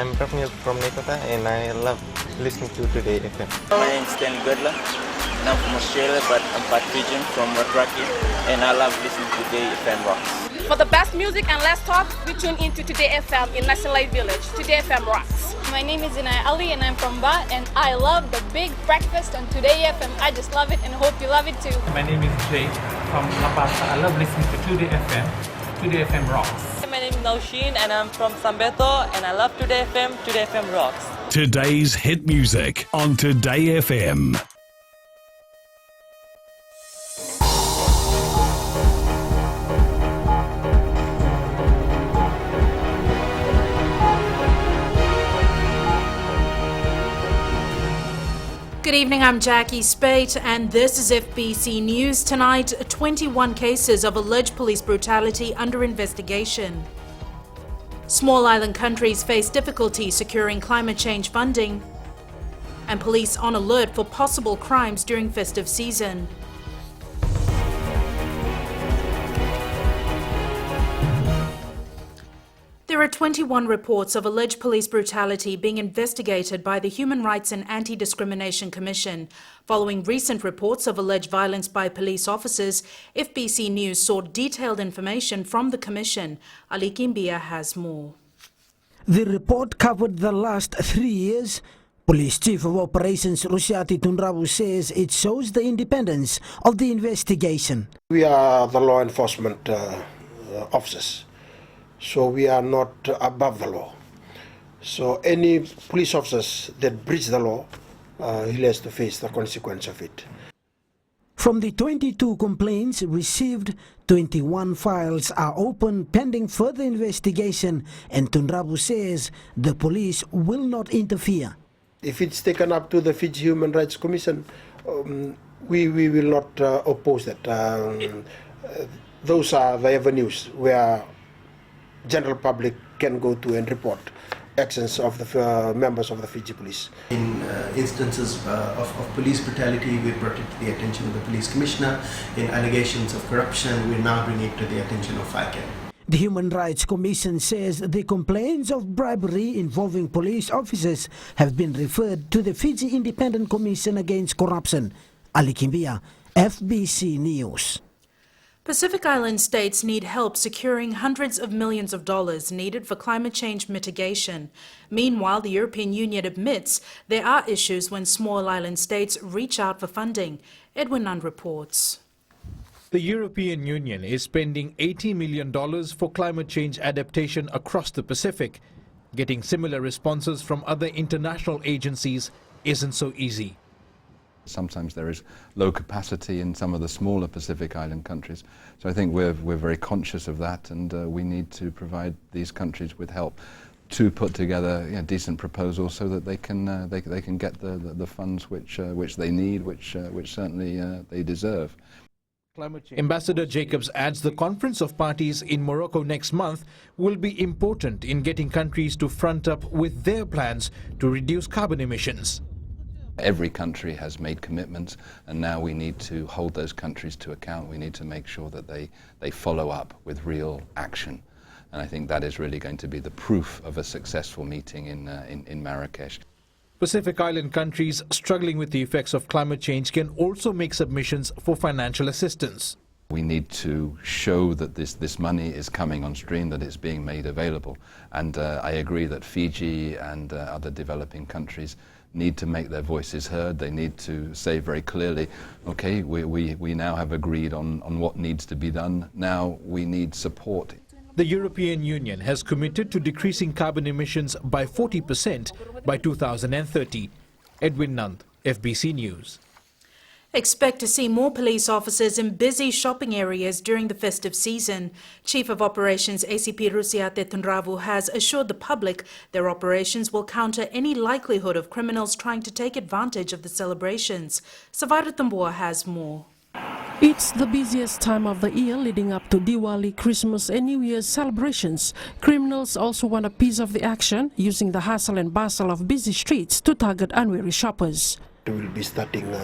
I'm from Nekota and I love listening to Today FM. My name is Ken Godler and I'm from Australia, but I'm part Fijian from Watraki, and I love listening to Today FM Rocks. For the best music and less talk, we tune into Today FM in National Village. Today FM rocks. My name is Inai Ali and I'm from Ba, and I love the big breakfast on Today FM. I just love it and hope you love it too. My name is Jay from La Paz. I love listening to Today FM. Today FM rocks. My name is Naushin and I'm from Sambeto, and I love Today FM. Today FM rocks. Today's hit music on Today FM. Good evening, I'm Jackie Spate and this is FBC News. Tonight, 21 cases of alleged police brutality under investigation. Small island countries face difficulty securing climate change funding. And police on alert for possible crimes during festive season. There are 21 reports of alleged police brutality being investigated by the Human Rights and Anti-Discrimination Commission. Following recent reports of alleged violence by police officers, FBC News sought detailed information from the Commission. Ali Kimbia has more. The report covered the last 3 years. Police Chief of Operations Rusiati Tunrabu says it shows the independence of the investigation. We are the law enforcement officers. So we are not above the law. So any police officers that breach the law, he has to face the consequence of it. From the 22 complaints received, 21 files are open pending further investigation, and Tunrabu says the police will not interfere. If it's taken up to the Fiji Human Rights Commission, we will not oppose that. Those are the avenues where general public can go to and report actions of the members of the Fiji police. In instances of police brutality, we brought it to the attention of the police commissioner. In allegations of corruption, we now bring it to the attention of FICAN. The Human Rights Commission says the complaints of bribery involving police officers have been referred to the Fiji Independent Commission Against Corruption. Ali Kimbia, FBC News. Pacific Island states need help securing hundreds of millions of dollars needed for climate change mitigation. Meanwhile, the European Union admits there are issues when small island states reach out for funding. Edwin Nunn reports. The European Union is spending $80 million for climate change adaptation across the Pacific. Getting similar responses from other international agencies isn't so easy. Sometimes there is low capacity in some of the smaller Pacific Island countries. So I think we're very conscious of that, and we need to provide these countries with help to put together decent proposals so that they can get the funds which they need, which certainly they deserve. Ambassador Jacobs adds the Conference of Parties in Morocco next month will be important in getting countries to front up with their plans to reduce carbon emissions. Every country has made commitments, and now we need to hold those countries to account. We need to make sure that they follow up with real action. And I think that is really going to be the proof of a successful meeting in Marrakesh. Pacific Island countries struggling with the effects of climate change can also make submissions for financial assistance. We need to show that this money is coming on stream, that it's being made available. And I agree that Fiji and other developing countries need to make their voices heard. They need to say very clearly, okay, we now have agreed on what needs to be done. Now we need support. The European Union has committed to decreasing carbon emissions by 40% by 2030. Edwin Nand, FBC News. Expect to see more police officers in busy shopping areas during the festive season. Chief of Operations ACP Rusiate Tunravu has assured the public their operations will counter any likelihood of criminals trying to take advantage of the celebrations. Savara Tambua has more. It's the busiest time of the year leading up to Diwali, Christmas and New Year's celebrations. Criminals also want a piece of the action, using the hustle and bustle of busy streets to target unwary shoppers. We will be starting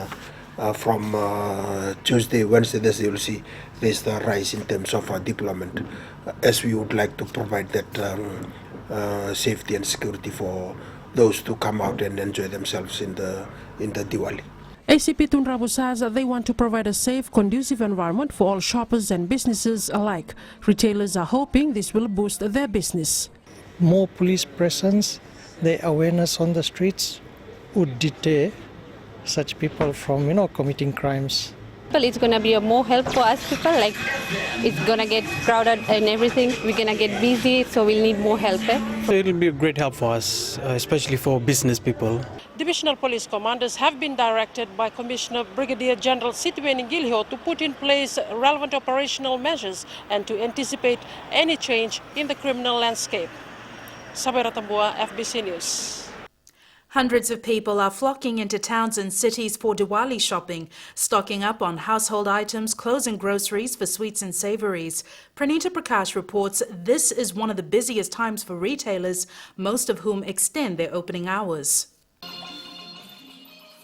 from Tuesday, Wednesday, Thursday, you'll see there's the rise in terms of deployment, as we would like to provide that safety and security for those to come out and enjoy themselves in the Diwali. ACP Tun Rabu says that they want to provide a safe, conducive environment for all shoppers and businesses alike. Retailers are hoping this will boost their business. More police presence, the awareness on the streets would deter such people from, committing crimes. It's going to be a more help for us people, like it's going to get crowded and everything, we're going to get busy, so we'll need more help. It will be a great help for us, especially for business people. Divisional police commanders have been directed by Commissioner Brigadier General Sitweni Gilho to put in place relevant operational measures and to anticipate any change in the criminal landscape. Sabera Tambua, FBC News. Hundreds of people are flocking into towns and cities for Diwali shopping, stocking up on household items, clothes and groceries for sweets and savouries. Pranita Prakash reports this is one of the busiest times for retailers, most of whom extend their opening hours.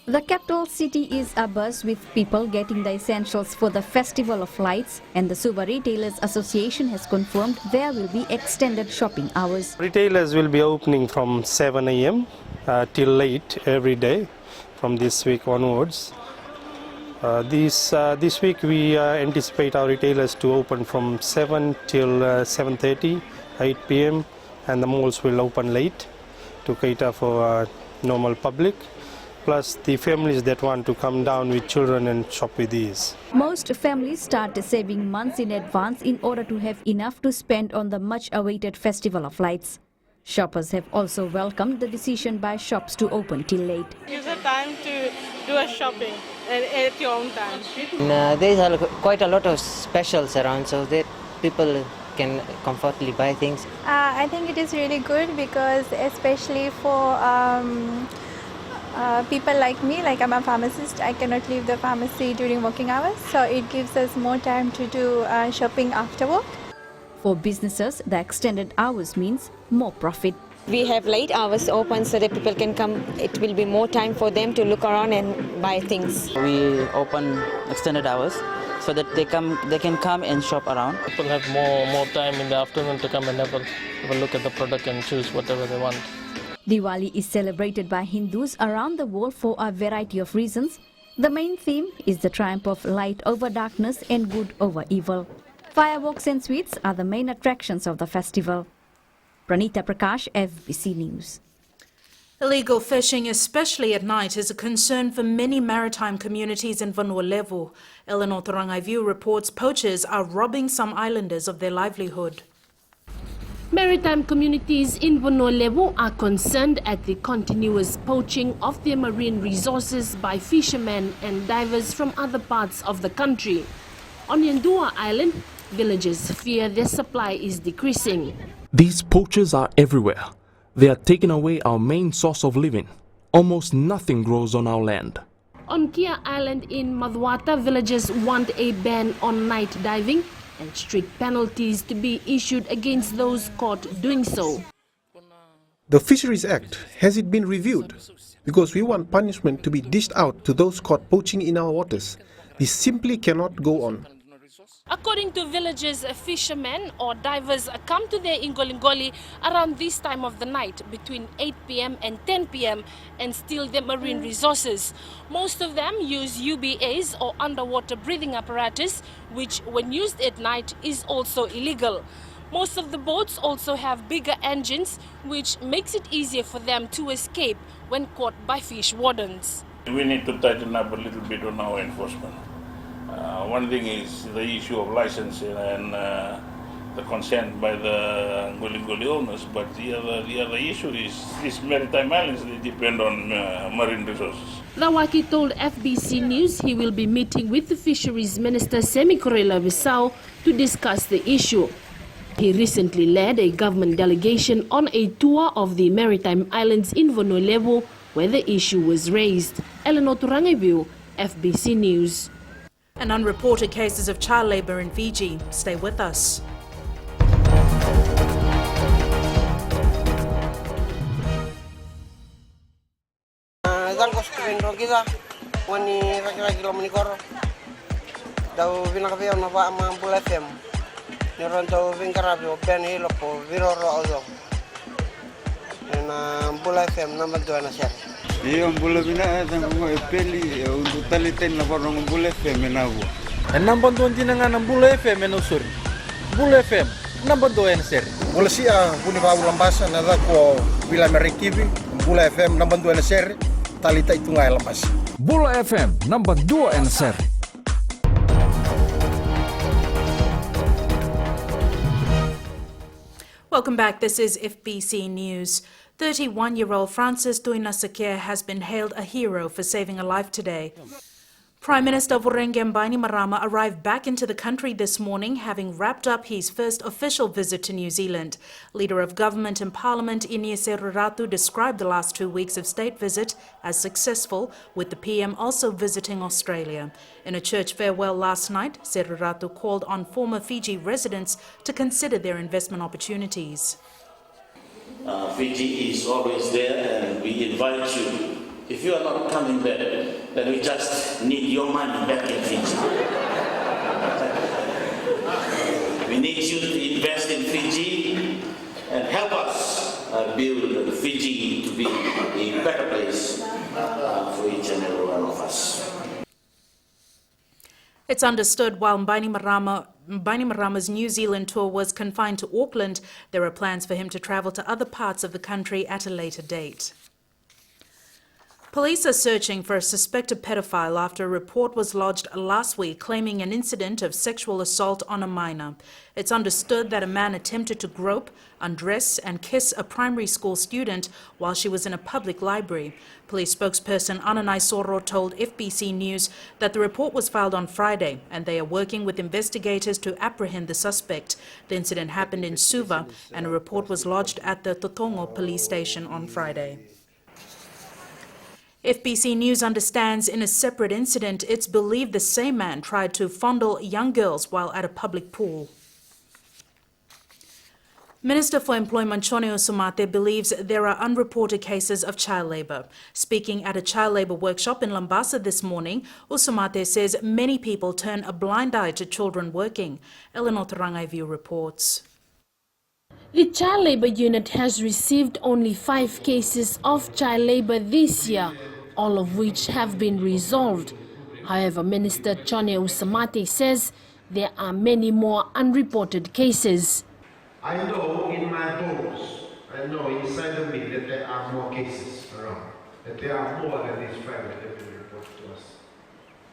The capital city is abuzz with people getting the essentials for the Festival of Lights, and the Suba Retailers Association has confirmed there will be extended shopping hours. Retailers will be opening from 7 a.m. Till late every day from this week onwards. This week we anticipate our retailers to open from 7 till 7:30, 8 p.m. and the malls will open late to cater for normal public. Plus the families that want to come down with children and shop with ease. Most families start saving months in advance in order to have enough to spend on the much-awaited Festival of Lights. Shoppers have also welcomed the decision by shops to open till late. Use the time to do a shopping at your own time. There is quite a lot of specials around, so that people can comfortably buy things. I think it is really good because especially for people like me, like I'm a pharmacist, I cannot leave the pharmacy during working hours, so it gives us more time to do shopping after work. For businesses, the extended hours means more profit. We have late hours open so that people can come. It will be more time for them to look around and buy things. We open extended hours so that they can come and shop around. People have more time in the afternoon to come and have a look at the product and choose whatever they want. Diwali is celebrated by Hindus around the world for a variety of reasons. The main theme is the triumph of light over darkness and good over evil. Fireworks and sweets are the main attractions of the festival. Pranita Prakash, FBC News. Illegal fishing, especially at night, is a concern for many maritime communities in Vanua Levu. Eleanor Torangaiviu reports poachers are robbing some islanders of their livelihood. Maritime communities in Vanua Levu are concerned at the continuous poaching of their marine resources by fishermen and divers from other parts of the country. On Yandua Island, villagers fear their supply is decreasing. These poachers are everywhere. They are taking away our main source of living. Almost nothing grows on our land. On Kia Island in Madhwata, villagers want a ban on night diving and strict penalties to be issued against those caught doing so. The Fisheries Act, has it been reviewed? Because we want punishment to be dished out to those caught poaching in our waters. This simply cannot go on. According to villagers, fishermen or divers come to their ingolingoli around this time of the night between 8 p.m. and 10 p.m. and steal their marine resources. Most of them use UBAs or underwater breathing apparatus, which when used at night is also illegal. Most of the boats also have bigger engines, which makes it easier for them to escape when caught by fish wardens. We need to tighten up a little bit on our enforcement. One thing is the issue of licensing and the consent by the Ngoli owners, but the other issue is these maritime islands, they depend on marine resources. Rawaki told FBC News he will be meeting with the Fisheries Minister Semi Corella Bissau to discuss the issue. He recently led a government delegation on a tour of the maritime islands in Vanua Levu where the issue was raised. Eleanor Turangaviu, FBC News. And unreported cases of child labour in Fiji. Stay with us. And Bula FM number 2 na sir. Yung Bula bina tanggung epeli untuk taliten na parang Bula FM na bu. Number 2 jinangan ng Bula FM na usur. Bula FM number 2 na sir. Bula siya puni pa ulambasa na ko bila merikibi Bula FM number 2 na sir. Talita itu ngai lambas. Bula FM number 2 na sir. Welcome back. This is FBC News. 31-year-old Francis Tuinasakir has been hailed a hero for saving a life today. Prime Minister Volleyball Bainimarama arrived back into the country this morning, having wrapped up his first official visit to New Zealand. Leader of Government and Parliament Inia Seruratu described the last 2 weeks of state visit as successful, with the PM also visiting Australia. In a church farewell last night, Seruratu called on former Fiji residents to consider their investment opportunities. Fiji is always there, and we invite you. If you are not coming there, then we just need your money back in Fiji. We need you to invest in Fiji and help us build Fiji to be a better place for each and every one of us. It's understood while Bainimarama's New Zealand tour was confined to Auckland, there are plans for him to travel to other parts of the country at a later date. Police are searching for a suspected pedophile after a report was lodged last week claiming an incident of sexual assault on a minor. It's understood that a man attempted to grope, undress and kiss a primary school student while she was in a public library. Police spokesperson Ananai Soro told FBC News that the report was filed on Friday and they are working with investigators to apprehend the suspect. The incident happened in Suva and a report was lodged at the Totongo police station on Friday. FBC News understands in a separate incident, it's believed the same man tried to fondle young girls while at a public pool. Minister for Employment Chone Usumate believes there are unreported cases of child labour. Speaking at a child labour workshop in Lambasa this morning, Usumate says many people turn a blind eye to children working. Eleanor Tarangaivu reports. The Child Labour Unit has received only 5 cases of child labour this year, all of which have been resolved. However, Minister Chone Usamate says there are many more unreported cases. I know in my bones, I know inside of me that there are more cases around, that there are more than these 5 that have been reported to us.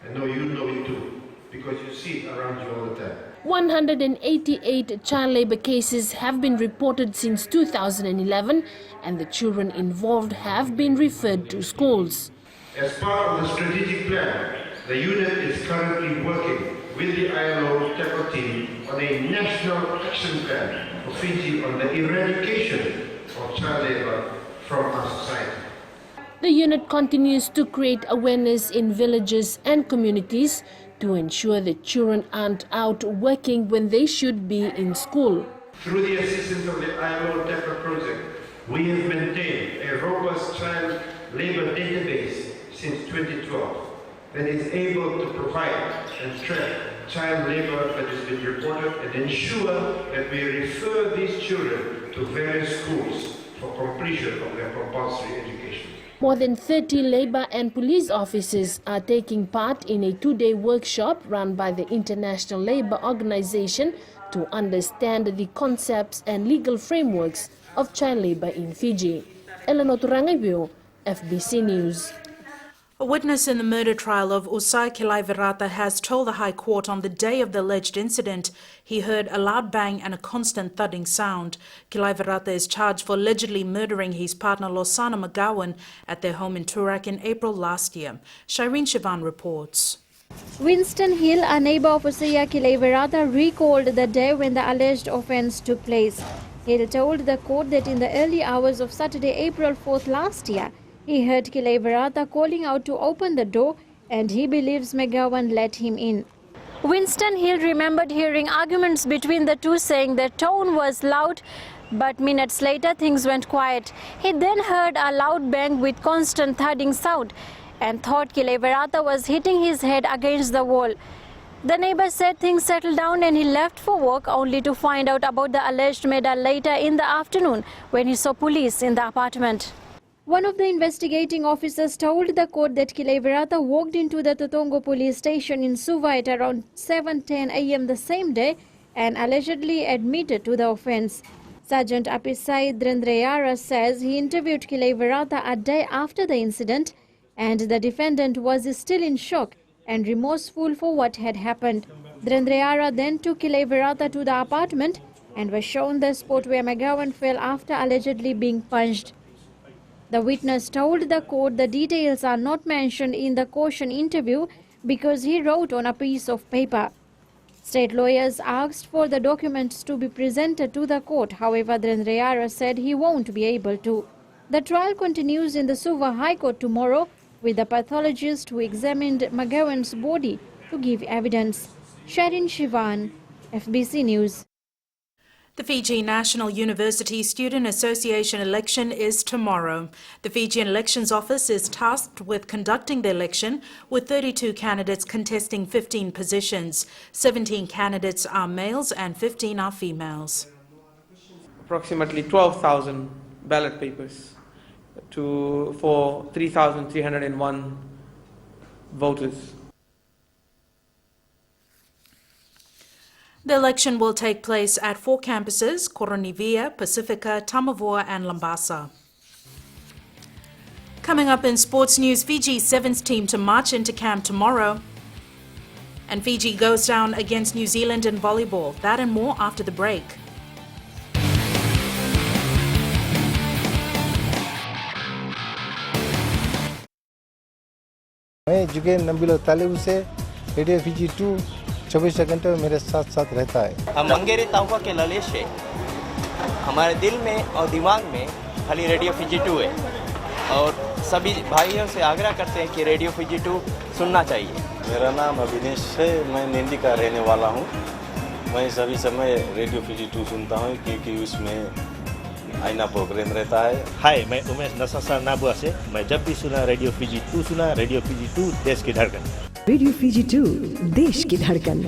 I know you know it too, because you see it around you all the time. 188 child labour cases have been reported since 2011 and the children involved have been referred to schools. As part of the strategic plan, the unit is currently working with the ILO tackle team on a national action plan for Fiji on the eradication of child labour from our society. The unit continues to create awareness in villages and communities to ensure that children aren't out working when they should be in school. Through the assistance of the ILO TAPA project, we have maintained a robust child labour database since 2012 that is able to provide and track child labour that has been reported and ensure that we refer these children to various schools for completion of their compulsory education. More than 30 labour and police officers are taking part in a 2-day workshop run by the International Labour Organization to understand the concepts and legal frameworks of child labour in Fiji. Eleanor Turangaivu, FBC News. A witness in the murder trial of Usai Kilaiverata has told the High Court on the day of the alleged incident he heard a loud bang and a constant thudding sound. Kilaiverata is charged for allegedly murdering his partner Losana McGowan at their home in Turak in April last year. Shireen Shivan reports. Winston Hill, a neighbour of Usaya Kilaiverata, recalled the day when the alleged offence took place. Hill told the court that in the early hours of Saturday, April 4th last year, he heard Kilaiverata calling out to open the door and he believes McGowan let him in. Winston Hill remembered hearing arguments between the two, saying the tone was loud, but minutes later things went quiet. He then heard a loud bang with constant thudding sound and thought Kilaiverata was hitting his head against the wall. The neighbor said things settled down and he left for work only to find out about the alleged murder later in the afternoon when he saw police in the apartment. One of the investigating officers told the court that Kilevirata walked into the Totongo police station in Suva at around 7:10 a.m. the same day and allegedly admitted to the offence. Sergeant Apisai Drendreyara says he interviewed Kilevirata a day after the incident and the defendant was still in shock and remorseful for what had happened. Drendreyara then took Kilevirata to the apartment and was shown the spot where McGowan fell after allegedly being punched. The witness told the court the details are not mentioned in the caution interview because he wrote on a piece of paper. State lawyers asked for the documents to be presented to the court. However, Drendreyara said he won't be able to. The trial continues in the Suva High Court tomorrow with the pathologist who examined McGowan's body to give evidence. Sharin Shivan, FBC News. The Fiji National University Student Association election is tomorrow. The Fijian Elections Office is tasked with conducting the election, with 32 candidates contesting 15 positions. 17 candidates are males and 15 are females. Approximately 12,000 ballot papers for 3,301 voters. The election will take place at 4 campuses: Koronivia, Pacifica, Tamavoa and Lambasa. Coming up in sports news, Fiji's Sevens team to march into camp tomorrow. And Fiji goes down against New Zealand in volleyball. That and more after the break. मैं जुगेन नंबिलो तालिब से radio Fiji 2 24 घंटे मेरे साथ साथ रहता है। हम मंगेरी ताउका के ललेश है। हमारे दिल में और दिमाग में खाली रेडियो फिजी 2 है और सभी भाइयों से आग्रह करते हैं कि रेडियो फिजी 2 सुनना चाहिए। मेरा नाम अभिनेश है, मैं निंदी का रहने वाला हूँ। मैं सभी समय रेडियो फिजी 2 सुनता हूँ क्योंकि उसमें आईना प्रोग्राम रहता है। हाय, मैं उमेश नसासा नाबुआ से। मैं जब भी सुना रेडियो फिजी 2 सुना। रेडियो फिजी 2 देश की धड़कन। रेडियो फिजी 2 देश की धड़कन।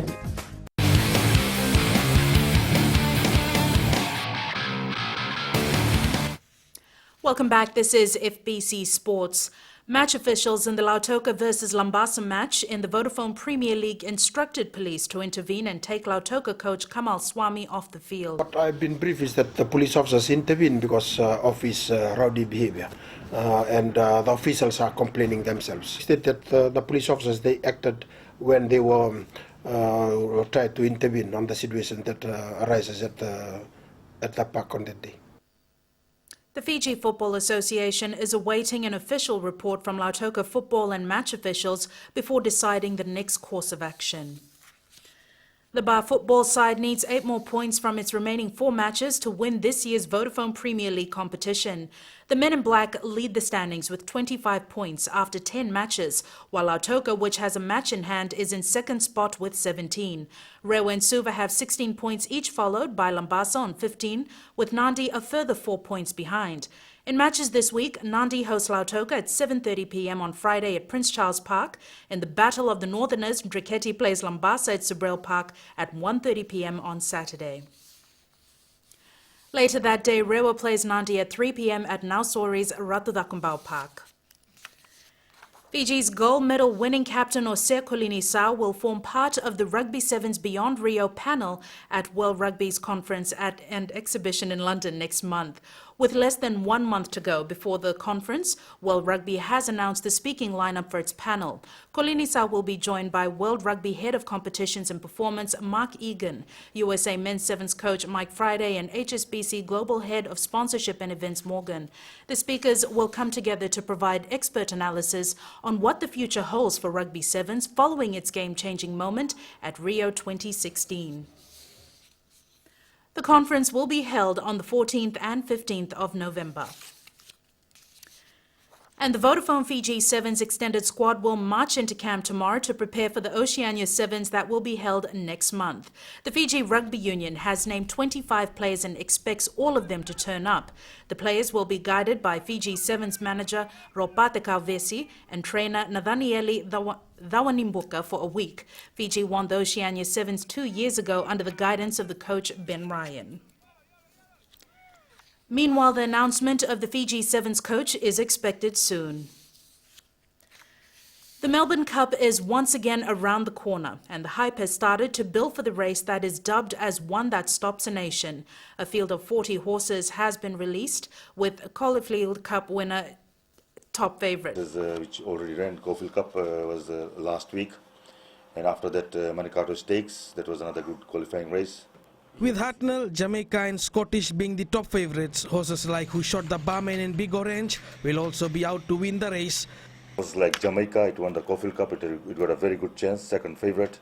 Welcome back. This is FBC Sports. Match officials in the Lautoka versus Lambasa match in the Vodafone Premier League instructed police to intervene and take Lautoka coach Kamal Swami off the field. What I've been briefed is that the police officers intervened because of his rowdy behavior, and the officials are complaining themselves. State that the police officers, they acted when they were tried to intervene on the situation that arises at the park on that day. The Fiji Football Association is awaiting an official report from Lautoka football and match officials before deciding the next course of action. The Bar football side needs 8 more points from its remaining 4 matches to win this year's Vodafone Premier League competition. The Men in Black lead the standings with 25 points after 10 matches, while Lautoka, which has a match in hand, is in second spot with 17. Rewa and Suva have 16 points each, followed by Lambasa on 15, with Nandi a further 4 points behind. In matches this week, Nandi hosts Lautoka at 7:30 p.m. on Friday at Prince Charles Park. In the Battle of the Northerners, Driketi plays Lambasa at Subrel Park at 1:30 p.m. on Saturday. Later that day, Rewa plays Nandi at 3 p.m. at Nausori's Ratudakumbau Park. Fiji's gold medal winning captain Osea Kolini-Sao will form part of the Rugby Sevens Beyond Rio panel at World Rugby's conference and exhibition in London next month. With less than 1 month to go before the conference, World Rugby has announced the speaking lineup for its panel. Kolini-Sao will be joined by World Rugby Head of Competitions and Performance Mark Egan, USA Men's Sevens coach Mike Friday, and HSBC Global Head of Sponsorship and Events Morgan. The speakers will come together to provide expert analysis on what the future holds for Rugby Sevens following its game-changing moment at Rio 2016. The conference will be held on the 14th and 15th of November. And the Vodafone Fiji Sevens extended squad will march into camp tomorrow to prepare for the Oceania Sevens that will be held next month. The Fiji Rugby Union has named 25 players and expects all of them to turn up. The players will be guided by Fiji Sevens manager Ropate Kalvesi and trainer Nathanieli Dhawanimbuka for a week. Fiji won the Oceania Sevens 2 years ago under the guidance of the coach Ben Ryan. Meanwhile, the announcement of the Fiji Sevens coach is expected soon. The Melbourne Cup is once again around the corner, and the hype has started to build for the race that is dubbed as one that stops a nation. A field of 40 horses has been released, with Caulfield Cup winner top favourite. Which already ran, Caulfield Cup was last week, and after that Manikato Stakes, that was another good qualifying race. With Hartnell, Jamaica and Scottish being the top favourites, horses like Who Shot the Barman and Big Orange will also be out to win the race. Horses like Jamaica, it won the Caulfield Cup, it got a very good chance, second favourite.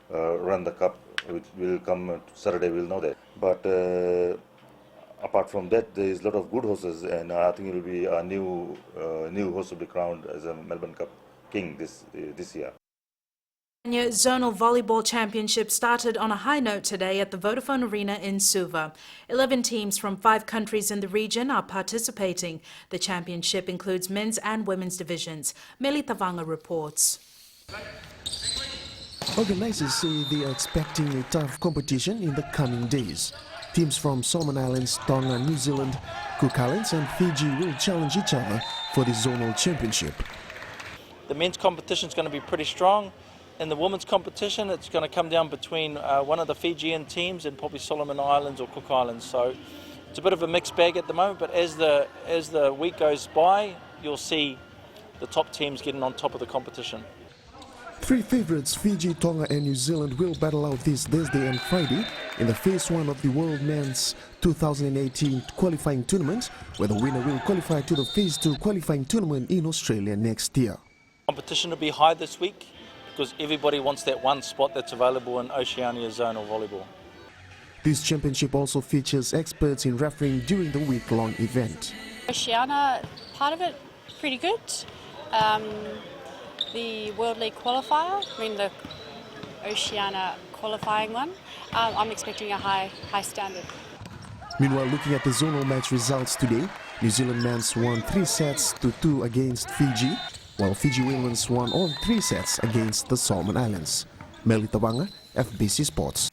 Run the Cup, it will come Saturday, we'll know that. But apart from that, there is a lot of good horses, and I think it will be a new horse to be crowned as a Melbourne Cup king this year. The Zonal Volleyball Championship started on a high note today at the Vodafone Arena in Suva. 11 teams from 5 countries in the region are participating. The championship includes men's and women's divisions. Meli Tavanga reports. Organisers say they are expecting a tough competition in the coming days. Teams from Solomon Islands, Tonga, New Zealand, Cook Islands and Fiji will challenge each other for the Zonal Championship. The men's competition is going to be pretty strong. In the women's competition, it's going to come down between one of the Fijian teams and probably Solomon Islands or Cook Islands. So it's a bit of a mixed bag at the moment, but as the week goes by, you'll see the top teams getting on top of the competition. 3 favourites, Fiji, Tonga and New Zealand, will battle out this Thursday and Friday in the Phase 1 of the World Men's 2018 qualifying tournament, where the winner will qualify to the Phase 2 qualifying tournament in Australia next year. Competition will be high this week, because everybody wants that one spot that's available in Oceania Zonal Volleyball. This championship also features experts in refereeing during the week-long event. Oceania, part of it, pretty good. The World League qualifier, the Oceania qualifying one, I'm expecting a high standard. Meanwhile, looking at the zonal match results today, New Zealand men's won 3 sets to 2 against Fiji, while Fiji women's won all 3 sets against the Solomon Islands. Meli Tawanga, FBC Sports.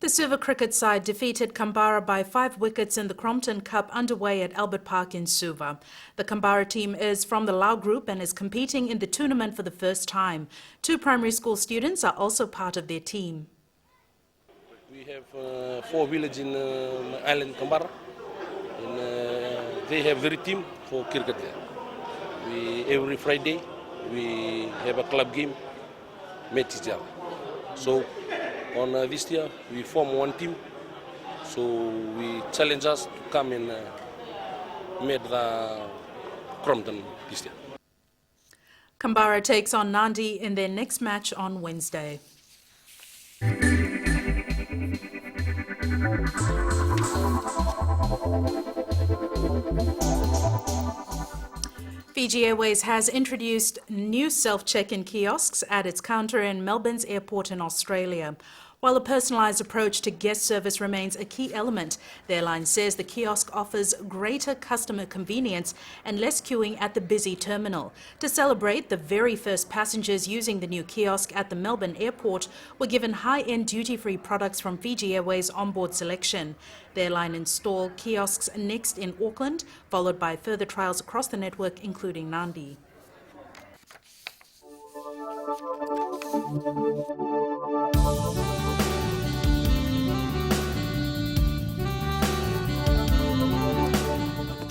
The Suva cricket side defeated Canberra by 5 wickets in the Crompton Cup underway at Albert Park in Suva. The Canberra team is from the Lau group and is competing in the tournament for the first time. 2 primary school students are also part of their team. We have 4 villages in island Canberra, and they have very team for cricket there. Every Friday we have a club game, match each other. So on this year we form one team, so we challenge us to come and meet the Crompton this year. Canberra takes on Nandi in their next match on Wednesday. Fiji Airways has introduced new self-check-in kiosks at its counter in Melbourne's airport in Australia. While a personalised approach to guest service remains a key element, the airline says the kiosk offers greater customer convenience and less queuing at the busy terminal. To celebrate, the very first passengers using the new kiosk at the Melbourne airport were given high-end duty-free products from Fiji Airways onboard selection. The airline installed kiosks next in Auckland, followed by further trials across the network, including Nandi.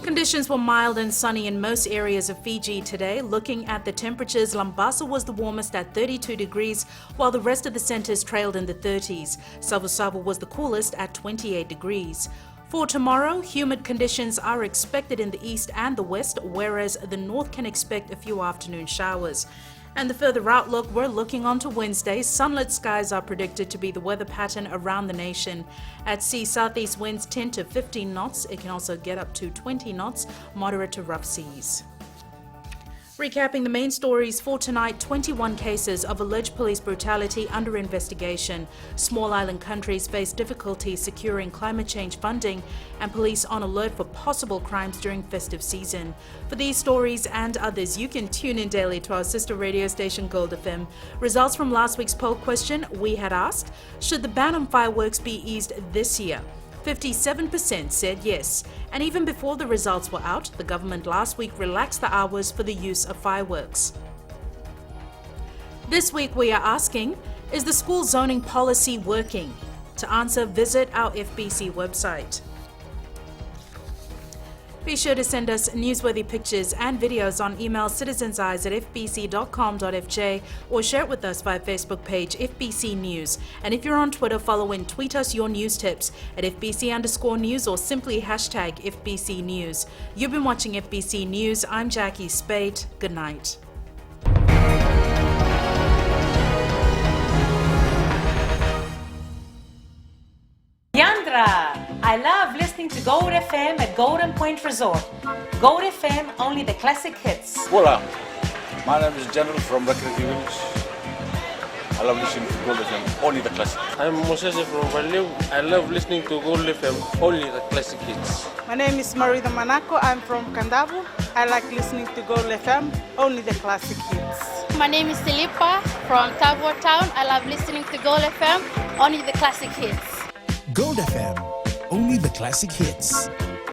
Conditions were mild and sunny in most areas of Fiji today. Looking at the temperatures, Lambasa was the warmest at 32 degrees, while the rest of the centres trailed in the 30s. Savu was the coolest at 28 degrees. For tomorrow, humid conditions are expected in the east and the west, whereas the north can expect a few afternoon showers. And the further outlook, we're looking on to Wednesday. Sunlit skies are predicted to be the weather pattern around the nation. At sea, southeast winds 10 to 15 knots. It can also get up to 20 knots, moderate to rough seas. Recapping the main stories for tonight, 21 cases of alleged police brutality under investigation. Small island countries face difficulty securing climate change funding, and police on alert for possible crimes during festive season. For these stories and others, you can tune in daily to our sister radio station Gold FM. Results from last week's poll question, we had asked, should the ban on fireworks be eased this year? 57% said yes. And even before the results were out, the government last week relaxed the hours for the use of fireworks. This week we are asking, is the school zoning policy working? To answer, visit our FBC website. Be sure to send us newsworthy pictures and videos on email citizenseyes@fbc.com.fj or share it with us via Facebook page FBC News. And if you're on Twitter, follow and tweet us your news tips at FBC_news or simply hashtag FBC News. You've been watching FBC News. I'm Jackie Spade. Good night. Yandra! I love listening to Gold FM at Golden Point Resort. Gold FM, only the classic hits. Hola, my name is General from Recreative Village. I love listening to Gold FM, only the classic. I'm Moses from Valeu. I love listening to Gold FM, only the classic hits. My name is Marida Manako. I'm from Kandavu. I like listening to Gold FM, only the classic hits. My name is Filipa from Tavor Town. I love listening to Gold FM, only the classic hits. Gold FM, only the classic hits.